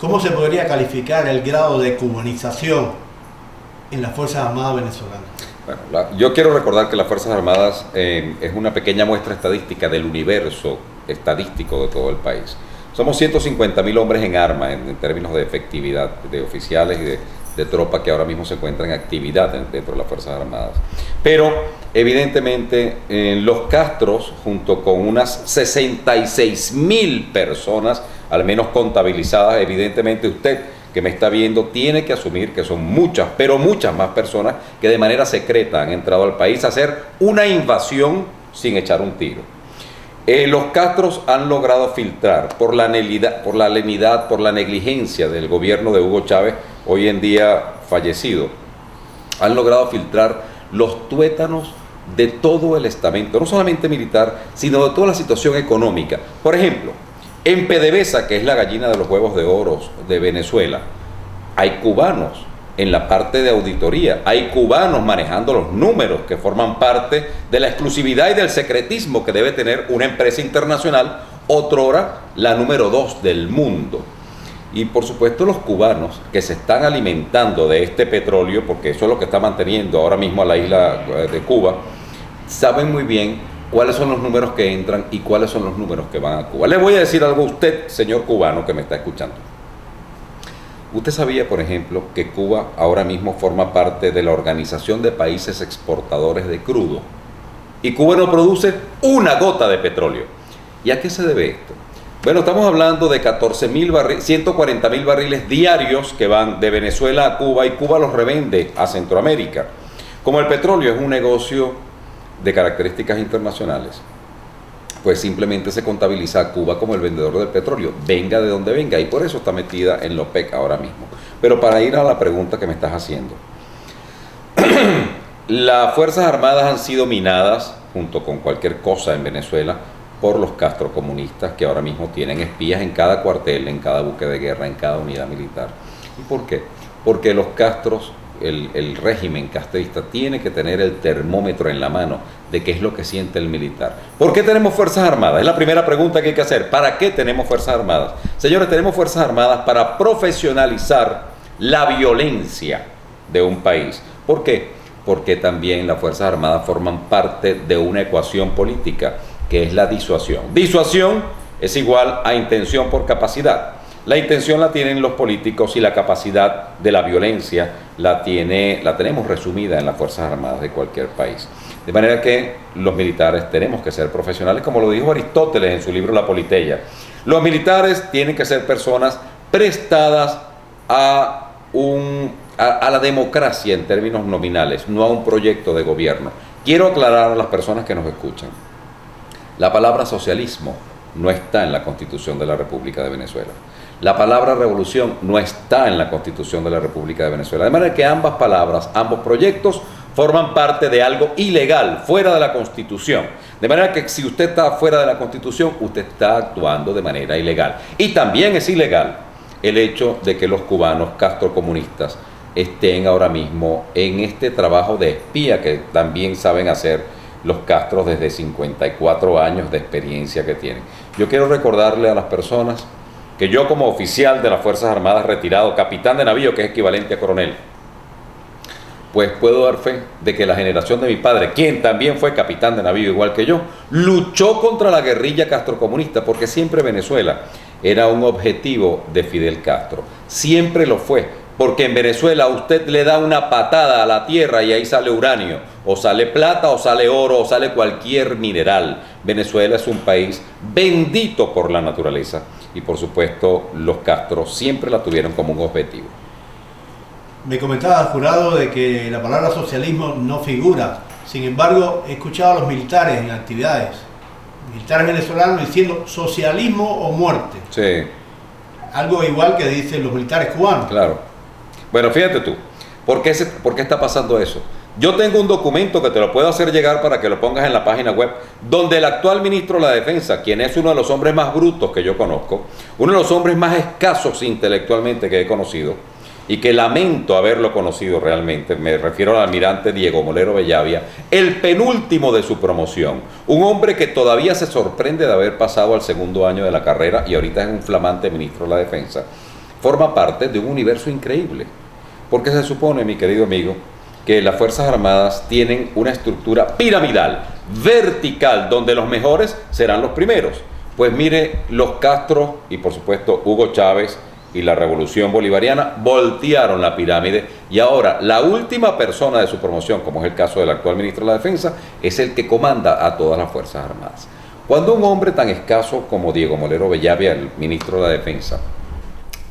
¿Cómo se podría calificar el grado de cubanización en las Fuerzas Armadas venezolanas? Bueno, yo quiero recordar que las Fuerzas Armadas es una pequeña muestra estadística del universo estadístico de todo el país. Somos 150.000 hombres en armas en términos de efectividad, de oficiales y de tropas que ahora mismo se encuentran en actividad dentro de las Fuerzas Armadas. Pero evidentemente los Castros, junto con unas 66.000 personas, al menos contabilizadas, evidentemente usted que me está viendo tiene que asumir que son muchas, pero muchas más personas que de manera secreta han entrado al país a hacer una invasión sin echar un tiro. Los Castros han logrado filtrar por la lenidad, por la negligencia del gobierno de Hugo Chávez, hoy en día fallecido, han logrado filtrar los tuétanos de todo el estamento, no solamente militar, sino de toda la situación económica. Por ejemplo, en PDVSA, que es la gallina de los huevos de oro de Venezuela, hay cubanos en la parte de auditoría, hay cubanos manejando los números que forman parte de la exclusividad y del secretismo que debe tener una empresa internacional, otrora la número 2 del mundo. Y por supuesto los cubanos que se están alimentando de este petróleo, porque eso es lo que está manteniendo ahora mismo a la isla de Cuba, saben muy bien cuáles son los números que entran y cuáles son los números que van a Cuba. Le voy a decir algo a usted, señor cubano que me está escuchando. ¿Usted sabía, por ejemplo, que Cuba ahora mismo forma parte de la Organización de Países Exportadores de Crudo? Y Cuba no produce una gota de petróleo. ¿Y a qué se debe esto? Bueno, estamos hablando de 140.000 barriles diarios que van de Venezuela a Cuba y Cuba los revende a Centroamérica. Como el petróleo es un negocio de características internacionales, pues simplemente se contabiliza a Cuba como el vendedor del petróleo, venga de donde venga, y por eso está metida en la OPEC ahora mismo. Pero para ir a la pregunta que me estás haciendo, las Fuerzas Armadas han sido minadas, junto con cualquier cosa en Venezuela, por los castrocomunistas que ahora mismo tienen espías en cada cuartel, en cada buque de guerra, en cada unidad militar. ¿Y por qué? Porque los Castros, el régimen castrista, tiene que tener el termómetro en la mano de qué es lo que siente el militar. ¿Por qué tenemos Fuerzas Armadas? Es la primera pregunta que hay que hacer. ¿Para qué tenemos Fuerzas Armadas? Señores, tenemos Fuerzas Armadas para profesionalizar la violencia de un país. ¿Por qué? Porque también las Fuerzas Armadas forman parte de una ecuación política, que es la disuasión. Disuasión es igual a intención por capacidad. La intención la tienen los políticos y la capacidad de la violencia la tenemos resumida en las Fuerzas Armadas de cualquier país. De manera que los militares tenemos que ser profesionales, como lo dijo Aristóteles en su libro La Politeia. Los militares tienen que ser personas prestadas a la democracia en términos nominales, no a un proyecto de gobierno. Quiero aclarar a las personas que nos escuchan. La palabra socialismo no está en la Constitución de la República de Venezuela. La palabra revolución no está en la Constitución de la República de Venezuela. De manera que ambas palabras, ambos proyectos, forman parte de algo ilegal, fuera de la Constitución. De manera que si usted está fuera de la Constitución, usted está actuando de manera ilegal. Y también es ilegal el hecho de que los cubanos castrocomunistas estén ahora mismo en este trabajo de espía que también saben hacer los Castros desde 54 años de experiencia que tienen. Yo quiero recordarle a las personas que yo, como oficial de las Fuerzas Armadas retirado, capitán de navío, que es equivalente a coronel, pues puedo dar fe de que la generación de mi padre, quien también fue capitán de navío igual que yo, luchó contra la guerrilla castrocomunista, porque siempre Venezuela era un objetivo de Fidel Castro. Siempre lo fue. Porque en Venezuela usted le da una patada a la tierra y ahí sale uranio, o sale plata, o sale oro, o sale cualquier mineral. Venezuela es un país bendito por la naturaleza y por supuesto los Castros siempre la tuvieron como un objetivo. Me comentaba, jurado, de que la palabra socialismo no figura. Sin embargo, he escuchado a los militares en actividades, militares venezolanos diciendo socialismo o muerte. Sí. Algo igual que dicen los militares cubanos. Claro. Bueno, fíjate tú, ¿por qué está pasando eso? Yo tengo un documento que te lo puedo hacer llegar para que lo pongas en la página web, donde el actual ministro de la Defensa, quien es uno de los hombres más brutos que yo conozco, uno de los hombres más escasos intelectualmente que he conocido, y que lamento haberlo conocido realmente, me refiero al almirante Diego Molero Bellavia, el penúltimo de su promoción, un hombre que todavía se sorprende de haber pasado al segundo año de la carrera y ahorita es un flamante ministro de la Defensa, forma parte de un universo increíble. Porque se supone, mi querido amigo, que las Fuerzas Armadas tienen una estructura piramidal, vertical, donde los mejores serán los primeros. Pues mire, los Castro y por supuesto Hugo Chávez y la Revolución Bolivariana voltearon la pirámide y ahora la última persona de su promoción, como es el caso del actual ministro de la Defensa, es el que comanda a todas las Fuerzas Armadas. Cuando un hombre tan escaso como Diego Molero Bellavia, el ministro de la Defensa,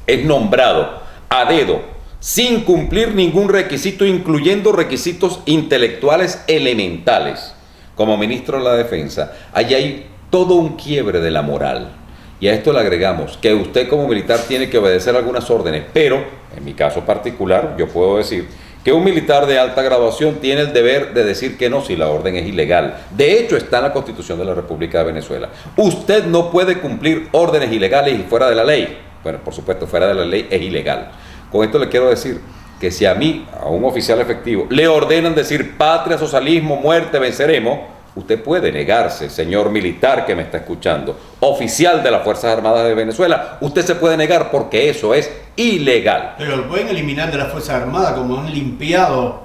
es nombrado a dedo, sin cumplir ningún requisito, incluyendo requisitos intelectuales elementales, como ministro de la Defensa, allí hay todo un quiebre de la moral. Y a esto le agregamos que usted como militar tiene que obedecer algunas órdenes, pero en mi caso particular yo puedo decir que un militar de alta graduación tiene el deber de decir que no si la orden es ilegal. De hecho, está en la Constitución de la República de Venezuela. Usted no puede cumplir órdenes ilegales y fuera de la ley. Bueno, por supuesto, fuera de la ley es ilegal. Con esto le quiero decir que si a mí, a un oficial efectivo, le ordenan decir patria, socialismo, muerte, venceremos, usted puede negarse, señor militar que me está escuchando, oficial de las Fuerzas Armadas de Venezuela, usted se puede negar porque eso es ilegal. Pero lo pueden eliminar de las Fuerzas Armadas, como han limpiado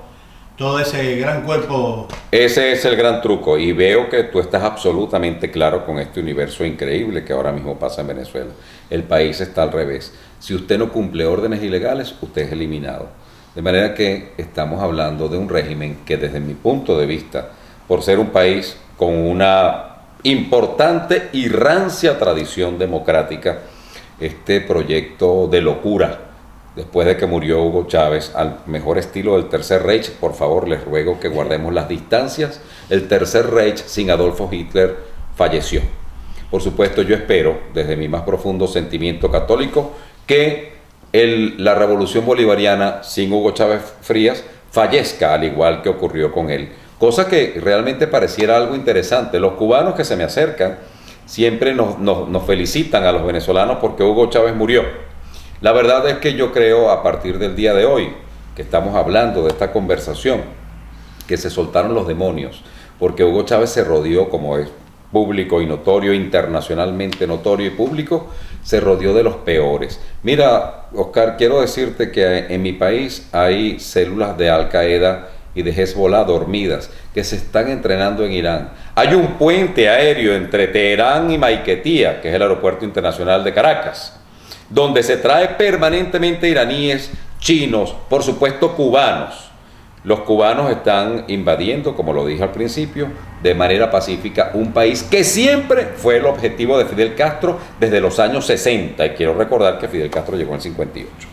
todo ese gran cuerpo. Ese es el gran truco y veo que tú estás absolutamente claro con este universo increíble que ahora mismo pasa en Venezuela. El país está al revés. Si usted no cumple órdenes ilegales, usted es eliminado. De manera que estamos hablando de un régimen que desde mi punto de vista, por ser un país con una importante y rancia tradición democrática, este proyecto de locura, después de que murió Hugo Chávez, al mejor estilo del Tercer Reich, por favor les ruego que guardemos las distancias, el Tercer Reich sin Adolfo Hitler falleció. Por supuesto yo espero, desde mi más profundo sentimiento católico, que la Revolución Bolivariana sin Hugo Chávez Frías fallezca al igual que ocurrió con él. Cosa que realmente pareciera algo interesante. Los cubanos que se me acercan siempre nos felicitan a los venezolanos porque Hugo Chávez murió. La verdad es que yo creo a partir del día de hoy, que estamos hablando de esta conversación, que se soltaron los demonios, porque Hugo Chávez se rodeó, como es público y notorio, internacionalmente notorio y público, se rodeó de los peores. Mira, Oscar, quiero decirte que en mi país hay células de Al Qaeda y de Hezbollah dormidas que se están entrenando en Irán. Hay un puente aéreo entre Teherán y Maiquetía, que es el aeropuerto internacional de Caracas, donde se trae permanentemente iraníes, chinos, por supuesto cubanos. Los cubanos están invadiendo, como lo dije al principio, de manera pacífica un país que siempre fue el objetivo de Fidel Castro desde los años 60. Y quiero recordar que Fidel Castro llegó en el 58.